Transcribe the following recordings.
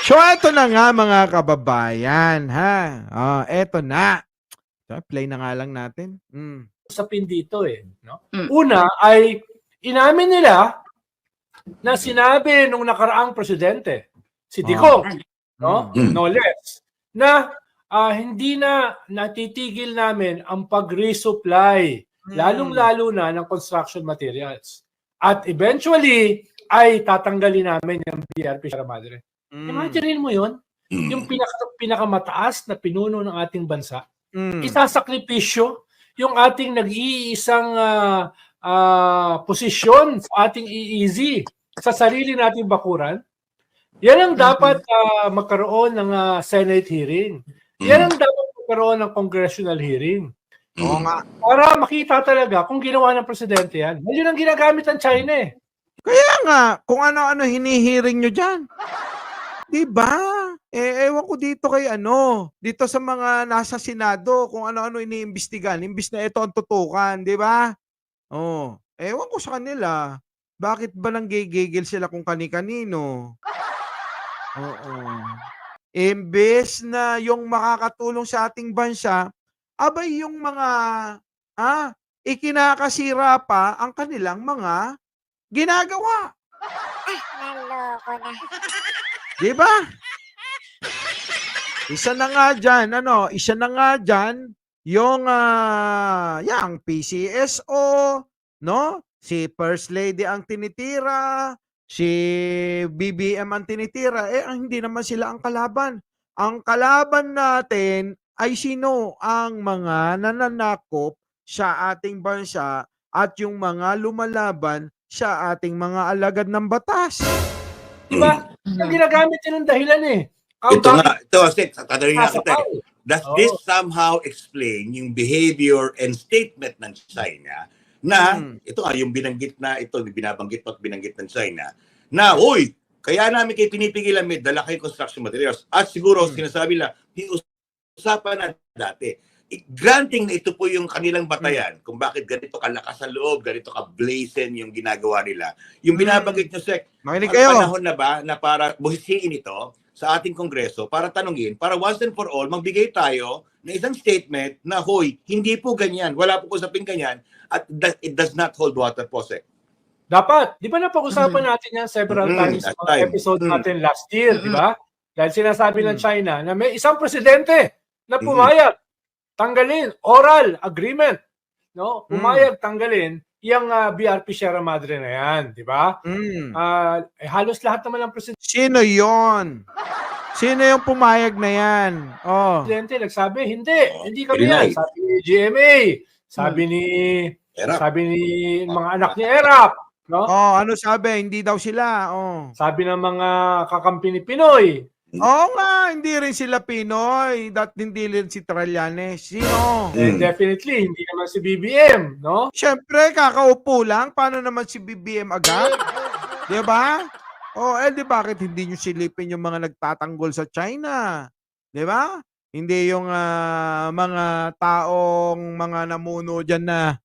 So, eto na nga mga kababayan, ha? Eto na. So, play na nga lang natin. Usapin dito no? Una ay inamin nila na sinabi nung nakaraang presidente, si Digong, no? No less, na hindi na natitigil namin ang pag-resupply, lalong-lalo na ng construction materials. At eventually, ay tatanggalin namin yung BRP Sierra Madre. Imagine mo yun, yung pinakamataas na pinuno ng ating bansa, isasakripisyo yung ating nag-iisang posisyon sa ating EEZ sa sarili nating bakuran. Yan ang dapat magkaroon ng Senate hearing. Yan ang dapat magkaroon ng congressional hearing. Oo nga. Para makita talaga kung ginawa ng presidente yan. Yun ang ginagamit ng China Kaya nga, kung ano-ano hinihiring nyo dyan. Diba? Ewan ko dito kay dito sa mga nasa Senado, kung ano-ano iniimbestigan, imbis na ito ang tutukan, di ba? Ewan ko sa kanila. Bakit ba nanggigigil sila kung kani-kanino? Oo. Imbes na yung makakatulong sa ating bansa, abay yung mga ikinakasira pa ang kanilang mga ginagawa. Naloko na. Di ba? Isa na nga dyan, yung yang PCSO, no? Si First Lady ang tinitira, si BBM ang tinitira, hindi naman sila ang kalaban. Ang kalaban natin ay sino? Ang mga nananakop sa ating bansa at yung mga lumalaban sa ating mga alagad ng batas. Diba? Ang ginagamit yun ng dahilan tatanungin nga kita. Does this somehow explain yung behavior and statement ng China na ito nga yung binabanggit ng China na, uy, kaya namin kayo pinipigilan, may dala kayong construction materials. At siguro sinasabi lang, usapan na dati. Granting na ito po yung kanilang batayan kung bakit ganito kalakas ang loob, ganito ka-blazing yung ginagawa nila. Yung binabanggit nyo, Sek, panahon na ba na para buhisiin ito sa ating Kongreso para tanungin, para once and for all, magbigay tayo ng isang statement na, hoy, hindi po ganyan, wala po usaping ganyan, at it does not hold water po, Sek. Dapat. Di ba napag-usapan natin yan several times sa mga episode natin last year, di ba? Dahil sinasabi ng China na may isang presidente na pumayag, tanggalin, oral agreement, no? Pumayag, tanggalin, yung BRP Sierra Madre na yan, di ba? Halos lahat naman ng presidente. Sino yon? Sino yung pumayag na yan? Presidente nagsabi, hindi kami yan. Sabi ni GMA, sabi ni mga anak ni ERAP, no? Ano sabi? Hindi daw sila. Sabi ng mga kakampi ni Pinoy. Oo nga, hindi rin sila Pinoy. Hindi rin si Trillanes. Sino? Definitely, hindi naman si BBM, no? Siyempre, kakaupo lang. Paano naman si BBM agad? Di ba? Di bakit hindi nyo silipin yung mga nagtatanggol sa China? Di ba? Hindi yung mga taong mga namuno dyan na,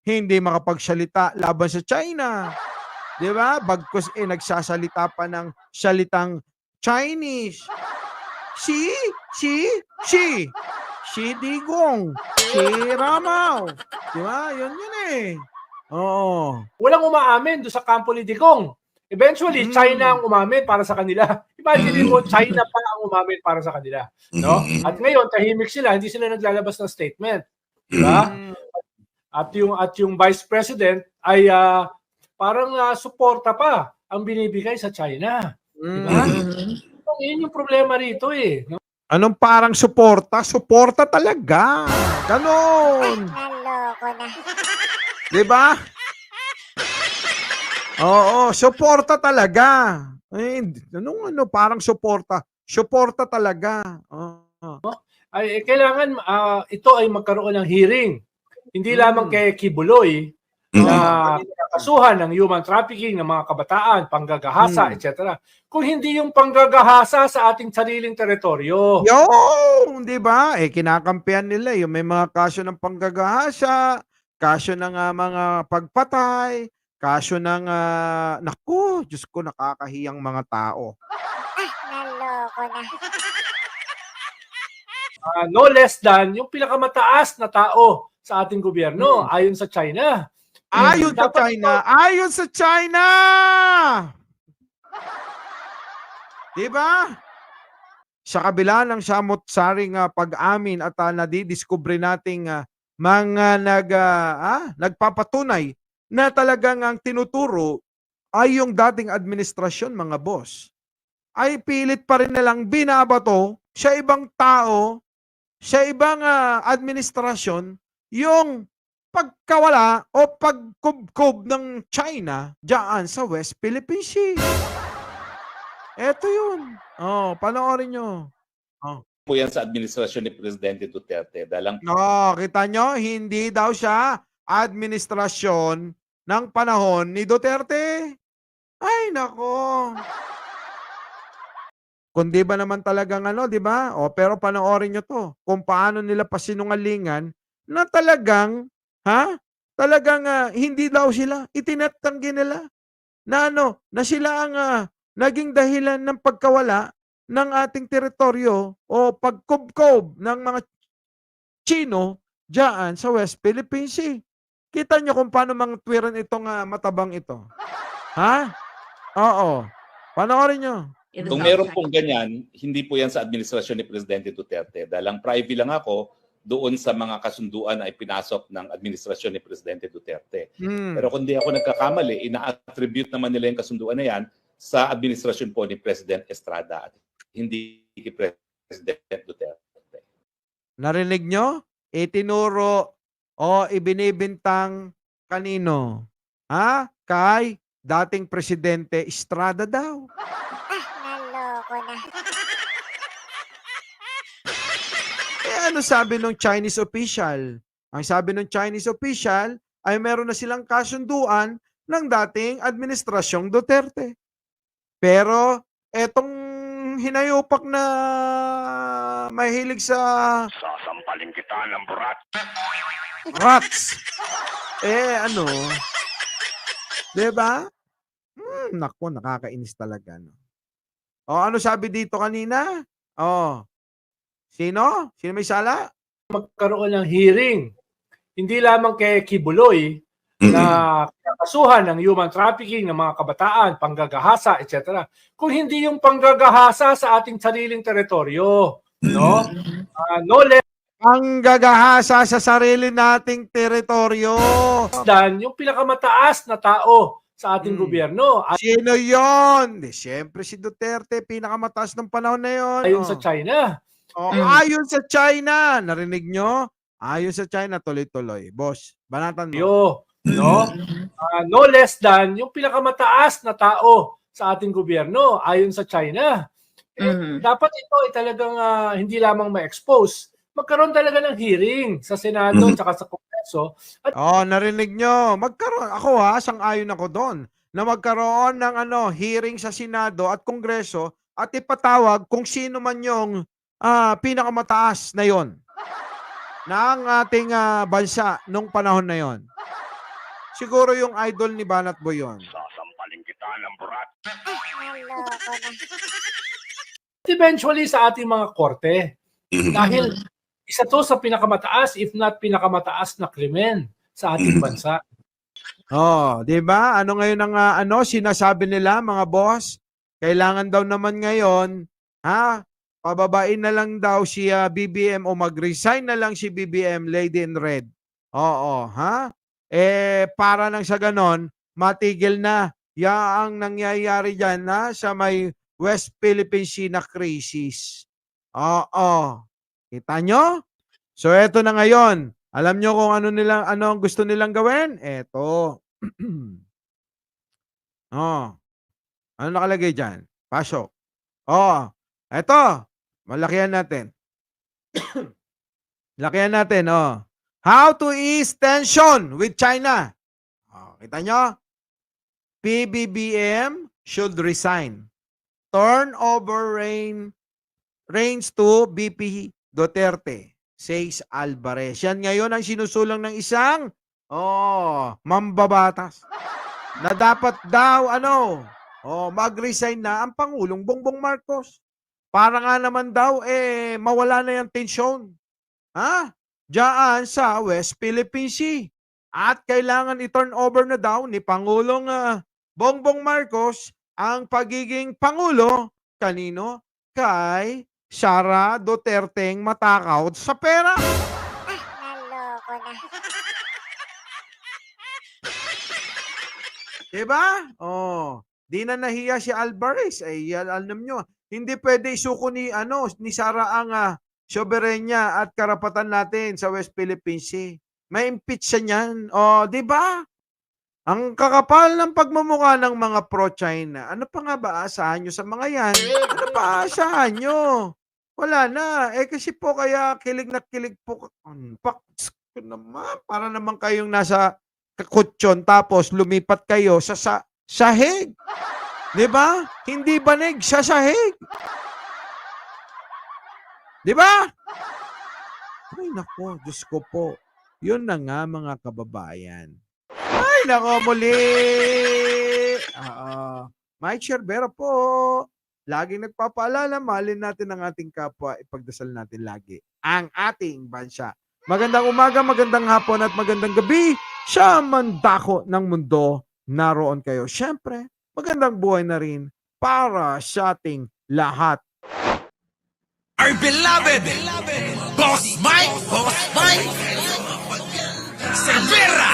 hindi makapagsalita laban sa China. Di ba? Bagkus nagsasalita pa ng salitang Chinese. Si Digong, si Ramaw. Di ba? Yun Oo. Walang umaamin doon sa kampo ni Digong. Eventually, China ang umamin para sa kanila. Imagine mo, China pa ang umamin para sa kanila. No? At ngayon, tahimik sila, hindi sila naglalabas ng statement. Diba? At yung Vice President ay parang suporta pa ang binibigay sa China. Diba? Yun yung problema rito no? Anong parang suporta? Suporta talaga. Ganon. Naloko na. Diba? Oo, suporta talaga. Parang suporta. Suporta talaga. Ay, kailangan ito ay magkaroon ng hearing. Hindi lamang kay Kibuloy na kasuhan ng human trafficking ng mga kabataan, panggagahasa, etc. Kung hindi yung panggagahasa sa ating sariling teritoryo. Yung, di ba? Kinakampihan nila yung may mga kaso ng panggagahasa, kaso ng mga pagpatay, kaso ng, naku, Diyos ko, nakakahiyang mga tao. naloko na. No less than yung pinakamataas na tao sa ating gobyerno ayon sa China. Ayon sa Dapat China, ayon sa China! Diba? Sa kabila ng samot-saring pag-amin at nadidiskubre nating mga nagpapatunay na talagang ang tinuturo ay yung dating administrasyon, mga boss, ay pilit pa rin nilang binabato sa ibang tao, sa ibang administrasyon, yung pagkawala o pagkubkob ng China diyan sa West Philippine Sea. Eto yun. Oh, panoorin nyo. Oh. Po yan sa administrasyon ni Presidente Duterte. No, kita nyo, hindi daw siya administrasyon ng panahon ni Duterte. Ay, nako. Kundi ba naman talagang di ba? O, pero panoorin nyo to. Kung paano nila pasinungalingan na talagang, talagang hindi daw sila. Itinatanggi nila na na sila ang naging dahilan ng pagkawala ng ating teritoryo o pagkubkob ng mga Chino diyan sa West Philippine Sea. Kita nyo kung paano mangtwiran itong matabang ito. Ha? Oo. Panoorin nyo. Kung meron pong ganyan, hindi po yan sa administrasyon ni Presidente Duterte. Dahil ang privy lang ako doon sa mga kasunduan na ipinasok ng administrasyon ni Presidente Duterte. Pero kung di ako nagkakamali, ina-attribute naman nila yung kasunduan na yan sa administrasyon po ni President Estrada at hindi kay President Duterte. Narinig nyo? Itinuro o ibinibintang kanino? Kay dating Presidente Estrada daw. Naloko na. Ano sabi ng Chinese official? Ang sabi ng Chinese official ay meron na silang kasunduan ng dating administrasyong Duterte. Pero etong hinayupak na mahilig sa sasampalin kita ng burat. rats. Diba? Naku, nakakainis talaga. No? Ano sabi dito kanina? Sino? Sino may sala? Magkaroon ng hearing. Hindi lamang kay Kibuloy na kinakasuhan ng human trafficking ng mga kabataan, panggagahasa, etc. Kung hindi yung panggagahasa sa ating sariling teritoryo. No? No less ang gagahasa sa sarili nating teritoryo. than yung pinakamataas na tao sa ating gobyerno. Sino yon? Siyempre si Duterte, pinakamataas ng panahon na yon. Ayon sa China. Ayon sa China. Narinig nyo? Ayon sa China, tuloy-tuloy. Boss, banatan mo. No? No less than yung pinakamataas na tao sa ating gobyerno ayon sa China. Dapat ito ay talagang hindi lamang ma-expose. Magkaroon talaga ng hearing sa Senado at sa Kongreso. Narinig nyo. Magkaroon. Ako sang-ayon ako doon. Na magkaroon ng hearing sa Senado at Kongreso at ipatawag kung sino man yung pinakamataas na yon ng ating bansa nung panahon na yon. Siguro yung idol ni Banat Boy yun. Sasampalin kita ng burat. Naloko na. Eventually sa ating mga korte. Dahil isa to sa pinakamataas, if not pinakamataas na krimen sa ating bansa. Di ba? Ano ngayon ang sinasabi nila, mga boss? Kailangan daw naman ngayon, pababain na lang daw si BBM o mag-resign na lang si BBM, Lady in Red. Para nang sa ganon, matigil na ang nangyayari dyan sa may West Philippine Sea na crisis. Kita nyo? So eto na ngayon. Alam nyo kung ano ang gusto nilang gawin? Eto. Ano nakalagay dyan? Pasok. Eto. Malakihan natin. Lakihan natin, How to ease tension with China. Kita nyo? PBBM should resign. Turn over reigns to BP Duterte, says Alvarez. Yan ngayon ang sinusulong ng isang mambabatas na dapat daw mag-resign na ang Pangulong Bongbong Marcos. para nga naman daw mawala na yung tensyon. Ha? Diyan sa West Philippine Sea. At kailangan i-turn over na daw ni Pangulong Bongbong Marcos ang pagiging Pangulo kanino? Kay Sara Duterteng matakaw sa pera. Naloko na. Diba? Oh, di na nahiya si Alvarez. Ay, alam nyo, hindi pwede isuko ni Sara ang soberenya at karapatan natin sa West Philippine Sea. May impeach siya niyan. Oh, di ba? Ang kakapal ng pagmumukha ng mga pro-China. Ano pa nga ba aasahan nyo sa mga yan? Ano pa aasahan nyo? Wala na. Kasi po kaya kilig na kilig po. Paks ko naman. Para naman kayong nasa kutsyon tapos lumipat kayo sa sahig. Di ba? Hindi banig sa sahig. Di ba? Ay nako, Diyos ko po. Yun na nga mga kababayan. Ay nako, muli. Mike Sherbera po. Laging nagpapaalala, mahalin natin ang ating kapwa, ipagdasal natin lagi ang ating bansa. Magandang umaga, magandang hapon at magandang gabi sa mandako ng mundo. Naroon kayo. Siyempre, magandang buhay na rin para sa ating lahat. Our beloved Boss Mike Cervera.